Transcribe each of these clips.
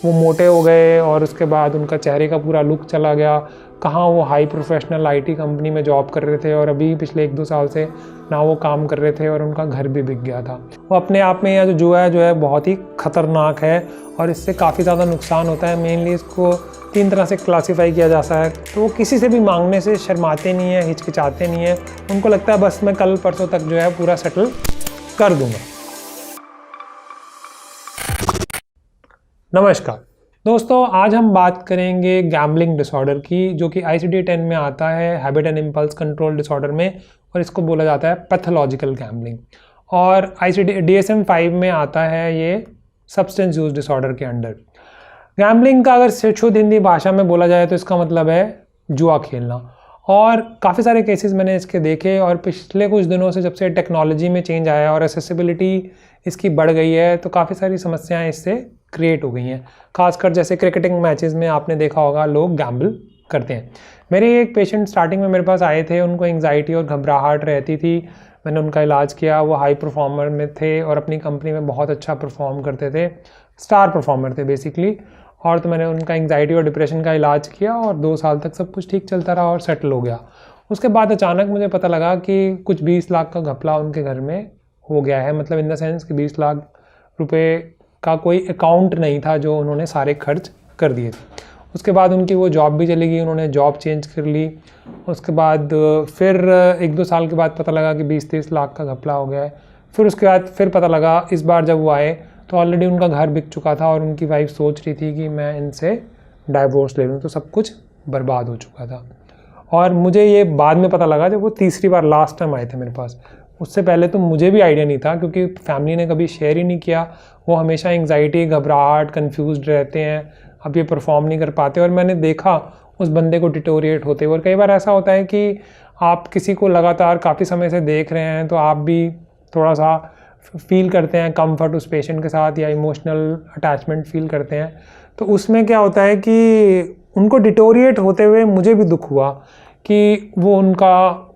वो मोटे हो गए और उसके बाद उनका चेहरे का पूरा लुक चला गया। कहाँ वो हाई प्रोफेशनल आईटी कंपनी में जॉब कर रहे थे और अभी पिछले 1-2 साल से ना वो काम कर रहे थे और उनका घर भी बिक गया था। वो अपने आप में यह जो जुआ है जो है बहुत ही ख़तरनाक है और इससे काफ़ी ज़्यादा नुकसान होता है। मेनली इसको 3 तरह से क्लासीफाई किया जा सकता है। तो वो किसी से भी मांगने से शर्माते नहीं है, हिचकिचाते नहीं है। उनको लगता है बस मैं कल परसों तक जो है पूरा सेटल कर दूंगा। नमस्कार दोस्तों, आज हम बात करेंगे गैम्बलिंग डिसऑर्डर की, जो कि ICD-10 में आता है, habit and impulse control disorder में, और इसको बोला जाता है पैथोलॉजिकल गैम्बलिंग। और DSM-5 में आता है ये सब्सटेंस यूज डिसऑर्डर के अंडर। गैम्बलिंग का अगर शुद्ध हिंदी भाषा में बोला जाए तो इसका मतलब है जुआ खेलना। और काफ़ी सारे केसेस मैंने इसके देखे, और पिछले कुछ दिनों से जब से टेक्नोलॉजी में चेंज आया है और एक्सेसिबिलिटी इसकी बढ़ गई है, तो काफ़ी सारी समस्याएं इससे क्रिएट हो गई हैं। खासकर जैसे क्रिकेटिंग मैचेस में आपने देखा होगा लोग गैम्बल करते हैं। मेरे एक पेशेंट स्टार्टिंग में मेरे पास आए थे, उनको एंग्जाइटी और घबराहट रहती थी। मैंने उनका इलाज किया। वो हाई परफॉर्मर में थे और अपनी कंपनी में बहुत अच्छा परफॉर्म करते थे, स्टार परफॉर्मर थे बेसिकली। और तो मैंने उनका एंग्जाइटी और डिप्रेशन का इलाज किया और 2 साल तक सब कुछ ठीक चलता रहा और सेटल हो गया। उसके बाद अचानक मुझे पता लगा कि कुछ 20 लाख का घपला उनके घर में हो गया है। मतलब इन द सेंस कि 20 लाख रुपए का कोई अकाउंट नहीं था जो उन्होंने सारे खर्च कर दिए थे। उसके बाद उनकी वो जॉब भी चली गई, उन्होंने जॉब चेंज कर ली। उसके बाद फिर 1-2 साल के बाद पता लगा कि 20-30 लाख का घपला हो गया है। फिर उसके बाद फिर पता लगा, इस बार जब वो आए तो ऑलरेडी उनका घर बिक चुका था और उनकी वाइफ सोच रही थी कि मैं इनसे डाइवोर्स ले लूँ। तो सब कुछ बर्बाद हो चुका था। और मुझे ये बाद में पता लगा जब वो तीसरी बार लास्ट टाइम आए थे मेरे पास। उससे पहले तो मुझे भी आइडिया नहीं था, क्योंकि फैमिली ने कभी शेयर ही नहीं किया। वो हमेशा एंग्जाइटी, घबराहट, कन्फ्यूज्ड रहते हैं, अब ये परफॉर्म नहीं कर पाते। और मैंने देखा उस बंदे को डिटोरिएट होते हुए। और कई बार ऐसा होता है कि आप किसी को लगातार काफ़ी समय से देख रहे हैं, तो आप भी थोड़ा सा फील करते हैं कंफर्ट उस पेशेंट के साथ, या इमोशनल अटैचमेंट फील करते हैं। तो उसमें क्या होता है कि उनको डिटोरिएट होते हुए मुझे भी दुख हुआ कि वो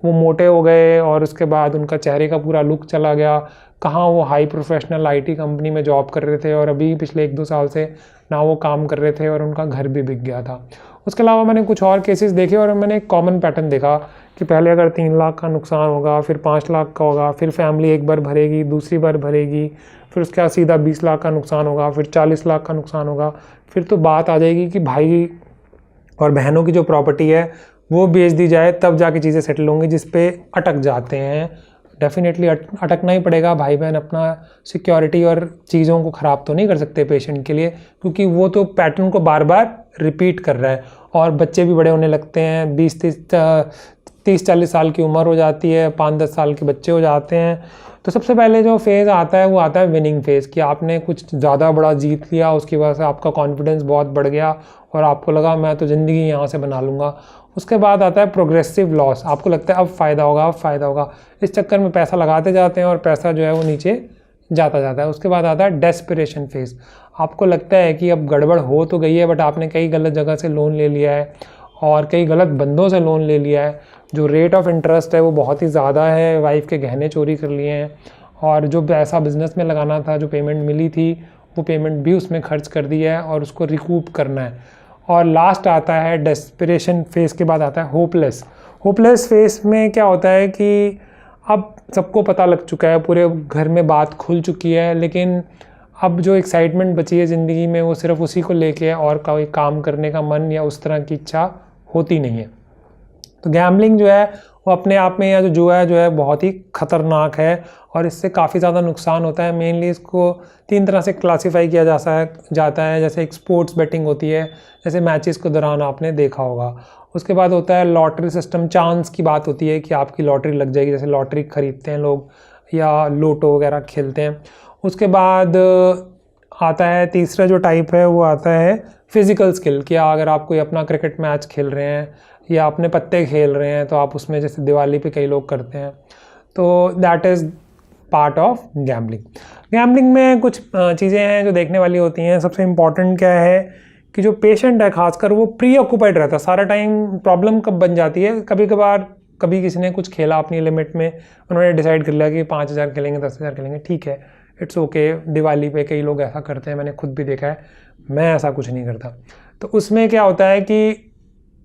मोटे हो गए और उसके बाद उनका चेहरे का पूरा लुक चला गया। कहाँ वो हाई प्रोफेशनल आईटी कंपनी में जॉब कर रहे थे और अभी पिछले 1-2 साल से ना वो काम कर रहे थे और उनका घर भी बिक गया था। उसके अलावा मैंने कुछ और केसेस देखे और मैंने एक कॉमन पैटर्न देखा कि पहले अगर 3 लाख का नुकसान होगा, फिर 5 लाख का होगा, फिर फैमिली एक बार भरेगी, दूसरी बार भरेगी, फिर उसके बाद सीधा 20 लाख का नुकसान होगा, फिर 40 लाख का नुकसान होगा। फिर तो बात आ जाएगी कि भाई और बहनों की जो प्रॉपर्टी है वो बेच दी जाए, तब जाके चीज़ें सेटल होंगी, जिस पे अटक जाते हैं। डेफिनेटली अटकना ही पड़ेगा। भाई बहन अपना सिक्योरिटी और चीज़ों को ख़राब तो नहीं कर सकते पेशेंट के लिए, क्योंकि वो तो पैटर्न को बार बार रिपीट कर रहा है। और बच्चे भी बड़े होने लगते हैं, 30-40 साल की उम्र हो जाती है, 5-10 साल के बच्चे हो जाते हैं। तो सबसे पहले जो फेज़ आता है वो आता है विनिंग फेज़, कि आपने कुछ ज़्यादा बड़ा जीत लिया, उसकी वजह से आपका कॉन्फिडेंस बहुत बढ़ गया और आपको लगा मैं तो ज़िंदगी यहाँ से बना लूँगा। उसके बाद आता है प्रोग्रेसिव लॉस। आपको लगता है अब फ़ायदा होगा, अब फ़ायदा होगा। इस चक्कर में पैसा लगाते जाते हैं और पैसा जो है वो नीचे जाता है। उसके बाद आता है डेस्परेशन फेज़। आपको लगता है कि अब गड़बड़ हो तो गई है, बट आपने कई गलत जगह से लोन ले लिया है और कई गलत बंदों से लोन ले लिया है। जो रेट ऑफ इंटरेस्ट है वो बहुत ही ज़्यादा है, वाइफ के गहने चोरी कर लिए हैं, और जो पैसा बिज़नेस में लगाना था, जो पेमेंट मिली थी, वो पेमेंट भी उसमें खर्च कर दिया है और उसको रिकूप करना है। और लास्ट आता है डेस्परेशन फेज़ के बाद आता है होपलेस फेज़ में क्या होता है कि अब सबको पता लग चुका है, पूरे घर में बात खुल चुकी है, लेकिन अब जो एक्साइटमेंट बची है ज़िंदगी में वो सिर्फ उसी को लेके है, और कोई काम करने का मन या उस तरह की इच्छा होती नहीं है। तो गैम्बलिंग जो है वो अपने आप में, या जो जुआ है जो है बहुत ही ख़तरनाक है और इससे काफ़ी ज़्यादा नुकसान होता है। मेनली इसको 3 तरह से क्लासीफाई किया जाता है। जैसे एक स्पोर्ट्स बेटिंग होती है, जैसे मैचेस के दौरान आपने देखा होगा। उसके बाद होता है लॉटरी सिस्टम, चांस की बात होती है कि आपकी लॉटरी लग जाएगी, जैसे लॉटरी खरीदते हैं लोग या लोटो वगैरह खेलते हैं। उसके बाद आता है तीसरा जो टाइप है वो आता है फिज़िकल स्किल, कि अगर आप कोई अपना क्रिकेट मैच खेल रहे हैं या अपने पत्ते खेल रहे हैं, तो आप उसमें जैसे दिवाली पे कई लोग करते हैं, तो that is part of gambling में कुछ चीज़ें हैं जो देखने वाली होती हैं। सबसे इम्पॉर्टेंट क्या है कि जो पेशेंट है खासकर वो प्री ऑक्यूपाइड रहता है सारा टाइम। प्रॉब्लम कब बन जाती है, कभी किसी ने कुछ खेला अपनी लिमिट में, उन्होंने डिसाइड कर लिया कि 5,000 खेलेंगे, 10,000 खेलेंगे, ठीक है, इट्स ओके। दिवाली पे कई लोग ऐसा करते हैं, मैंने खुद भी देखा है। मैं ऐसा कुछ नहीं करता। तो उसमें क्या होता है कि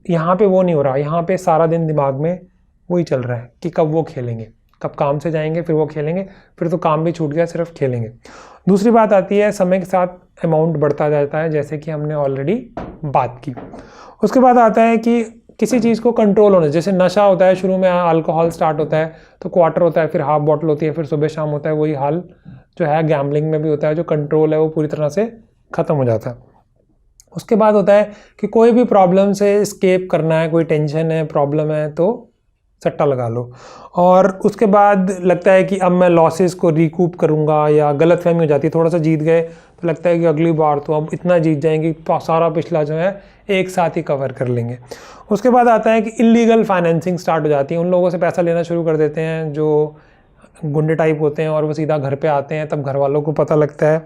यहाँ पे वो नहीं हो रहा, यहाँ पे सारा दिन दिमाग में वही चल रहा है कि कब वो खेलेंगे, कब काम से जाएंगे फिर वो खेलेंगे, फिर तो काम भी छूट गया, सिर्फ खेलेंगे। दूसरी बात आती है समय के साथ अमाउंट बढ़ता जाता है, जैसे कि हमने ऑलरेडी बात की। उसके बाद आता है कि किसी चीज़ को कंट्रोल होना, जैसे नशा होता है, शुरू में अल्कोहल स्टार्ट होता है तो क्वार्टर होता है, फिर हाफ बॉटल होती है, फिर सुबह शाम होता है। वही हाल जो है गैम्बलिंग में भी होता है, जो कंट्रोल है वो पूरी तरह से ख़त्म हो जाता है। उसके बाद होता है कि कोई भी प्रॉब्लम से एस्केप करना है, कोई टेंशन है, प्रॉब्लम है, तो सट्टा लगा लो। और उसके बाद लगता है कि अब मैं लॉसेस को रिकूप करूंगा, या गलतफहमी हो जाती है, थोड़ा सा जीत गए तो लगता है कि अगली बार तो अब इतना जीत जाएंगे सारा पिछला जो है एक साथ ही कवर कर लेंगे। उसके बाद आता है कि इलीगल फाइनेंसिंग स्टार्ट हो जाती है, उन लोगों से पैसा लेना शुरू कर देते हैं जो गुंडे टाइप होते हैं, और वो सीधा घर पे आते हैं, तब घर वालों को पता लगता है।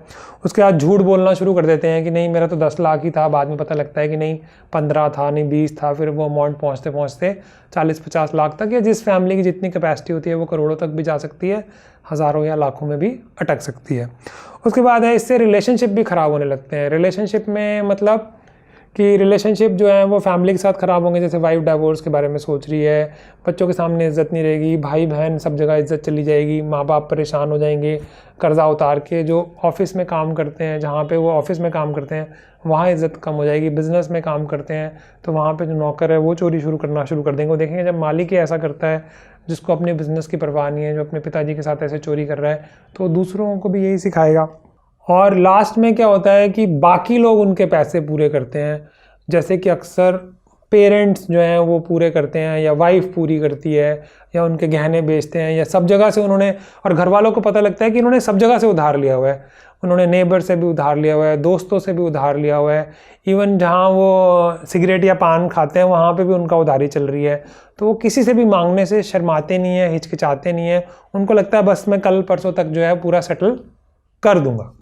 उसके बाद झूठ बोलना शुरू कर देते हैं कि नहीं मेरा तो 10 लाख ही था, बाद में पता लगता है कि नहीं 15 था, नहीं 20 था, फिर वो अमाउंट पहुँचते पहुँचते 40-50 लाख तक, या जिस फैमिली की जितनी कैपेसिटी होती है वो करोड़ों तक भी जा सकती है, हज़ारों या लाखों में भी अटक सकती है। उसके बाद है इससे रिलेशनशिप भी ख़राब होने लगते हैं। रिलेशनशिप में मतलब कि रिलेशनशिप जो है वो फैमिली के साथ ख़राब होंगे, जैसे वाइफ डाइवोर्स के बारे में सोच रही है, बच्चों के सामने इज़्ज़त नहीं रहेगी, भाई बहन सब जगह इज़्ज़त चली जाएगी, माँ बाप परेशान हो जाएंगे, कर्जा उतार के जो ऑफिस में काम करते हैं, जहाँ पे वो ऑफिस में काम करते हैं वहाँ इज़्ज़त कम हो जाएगी, बिज़नेस में काम करते हैं तो वहाँ पे जो नौकर है वो चोरी करना शुरू कर देंगे। वो देखेंगे जब मालिक ही ऐसा करता है, जिसको अपने बिज़नेस की परवाह नहीं है, जो अपने पिताजी के साथ ऐसे चोरी कर रहा है, तो दूसरों को भी यही सिखाएगा। और लास्ट में क्या होता है कि बाकी लोग उनके पैसे पूरे करते हैं, जैसे कि अक्सर पेरेंट्स जो हैं वो पूरे करते हैं, या वाइफ पूरी करती है, या उनके गहने बेचते हैं, या सब जगह से उन्होंने, और घर वालों को पता लगता है कि इन्होंने सब जगह से उधार लिया हुआ है, उन्होंने नेबर से भी उधार लिया हुआ है, दोस्तों से भी उधार लिया हुआ है, इवन जहाँ वो सिगरेट या पान खाते हैं वहाँ पे भी उनका उधारी चल रही है। तो वो किसी से भी मांगने से शर्माते नहीं है, हिचकिचाते नहीं है, उनको लगता है बस मैं कल परसों तक जो है पूरा सेटल कर दूंगा।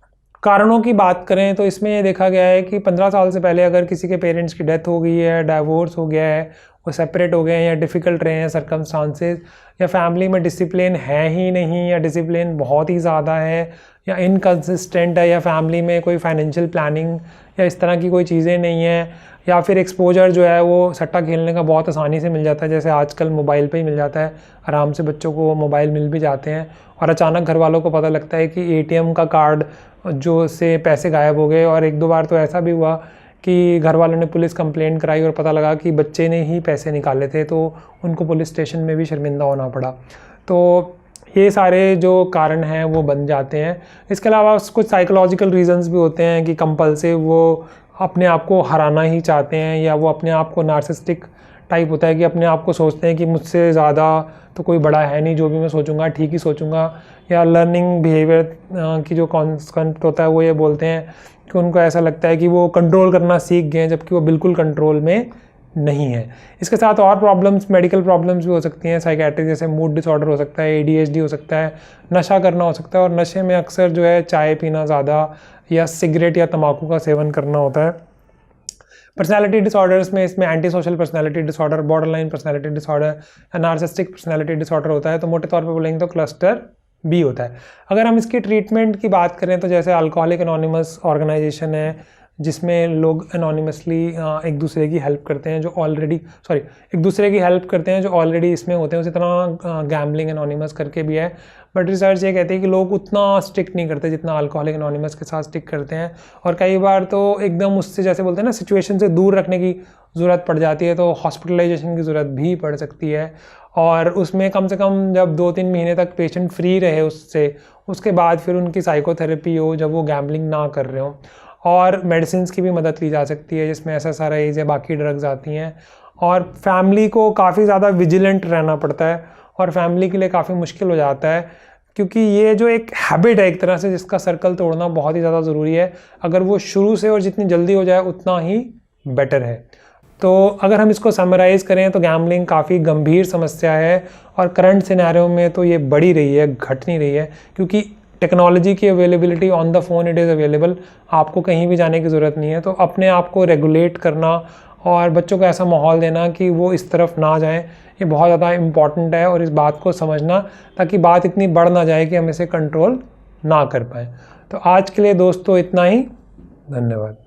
कारणों की बात करें तो इसमें ये देखा गया है कि 15 साल से पहले अगर किसी के पेरेंट्स की डेथ हो गई है, डाइवोर्स हो गया है, वो सेपरेट हो गए हैं, या डिफ़िकल्ट रहे हैं सर्कमस्टांसेस, या फैमिली में डिसिप्लिन है ही नहीं, या डिसिप्लिन बहुत ही ज़्यादा है, या इनकंसिस्टेंट है, या फैमिली में कोई फाइनेंशियल प्लानिंग या इस तरह की कोई चीज़ें नहीं है, या फिर एक्सपोजर जो है वो सट्टा खेलने का बहुत आसानी से मिल जाता है, जैसे आजकल मोबाइल पे ही मिल जाता है, आराम से बच्चों को मोबाइल मिल भी जाते हैं, और अचानक घर वालों को पता लगता है कि एटीएम का कार्ड जो से पैसे गायब हो गए। और 1-2 बार तो ऐसा भी हुआ कि घर वालों ने पुलिस कंप्लेंट कराई और पता लगा कि बच्चे ने ही पैसे निकाले थे, तो उनको पुलिस स्टेशन में भी शर्मिंदा होना पड़ा। तो ये सारे जो कारण हैं वो बन जाते हैं। इसके अलावा कुछ साइकोलॉजिकल रीजंस भी होते हैं कि कंपल्सिव वो अपने आप को हराना ही चाहते हैं, या वो अपने आप को नार्सिसिस्टिक टाइप होता है कि अपने आप को सोचते हैं कि मुझसे ज़्यादा तो कोई बड़ा है नहीं, जो भी मैं सोचूंगा ठीक ही सोचूंगा। या लर्निंग बिहेवियर की जो कॉन्सेप्ट होता है वो ये बोलते हैं कि उनको ऐसा लगता है कि वो कंट्रोल करना सीख गए हैं, जबकि वो बिल्कुल कंट्रोल में नहीं है। इसके साथ और प्रॉब्लम्स, मेडिकल प्रॉब्लम्स भी हो सकती हैं, साइकेट्रिक, जैसे मूड डिसऑर्डर हो सकता है, ADHD हो सकता है, नशा करना हो सकता है, और नशे में अक्सर जो है चाय पीना ज़्यादा, या सिगरेट या तंबाकू का सेवन करना होता है। पर्सनालिटी डिसऑर्डर्स में इसमें anti social personality disorder, borderline personality disorder, या नार्सिसिस्टिक पर्सनालिटी डिसऑर्डर होता है। तो मोटे तौर पे बोलेंगे तो क्लस्टर B होता है। अगर हम इसकी ट्रीटमेंट की बात करें तो जैसे अल्कोहलिक एनोनिमस ऑर्गेनाइजेशन है, जिसमें लोग एनोनिमसली एक दूसरे की हेल्प करते हैं जो ऑलरेडी इसमें होते हैं। उसी तरह गैम्बलिंग एनोनिमस करके भी है, बट रिसर्च ये कहती है कि लोग उतना स्टिक नहीं करते जितना अल्कोहलिक एनोनिमस के साथ स्टिक करते हैं, और कई बार तो एकदम उससे, जैसे बोलते हैं ना, सिचुएशन से दूर रखने की ज़रूरत पड़ जाती है, तो हॉस्पिटलाइजेशन की ज़रूरत भी पड़ सकती है। और उसमें कम से कम जब 2-3 महीने तक पेशेंट फ्री रहे उससे, उसके बाद फिर उनकी साइकोथेरेपी हो जब वो गैम्बलिंग ना कर रहे हो। और मेडिसिन की भी मदद ली जा सकती है, जिसमें SSRIs या बाकी ड्रग्स आती हैं। और फैमिली को काफ़ी ज़्यादा विजिलेंट रहना पड़ता है, और फैमिली के लिए काफ़ी मुश्किल हो जाता है, क्योंकि ये जो एक हैबिट है एक तरह से, जिसका सर्कल तोड़ना बहुत ही ज़्यादा ज़रूरी है। अगर वो शुरू से और जितनी जल्दी हो जाए उतना ही बेटर है। तो अगर हम इसको समराइज़ करें तो गैम्बलिंग काफ़ी गंभीर समस्या है, और करंट सिनेरियो में तो ये बढ़ी रही है, घट नहीं रही है, क्योंकि टेक्नोलॉजी की availability on the phone it is available, आपको कहीं भी जाने की ज़रूरत नहीं है। तो अपने आप को रेगुलेट करना और बच्चों को ऐसा माहौल देना कि वो इस तरफ ना जाएं, ये बहुत ज़्यादा इम्पॉर्टेंट है। और इस बात को समझना, ताकि बात इतनी बढ़ ना जाए कि हम इसे कंट्रोल ना कर पाएँ। तो आज के लिए दोस्तों इतना ही, धन्यवाद।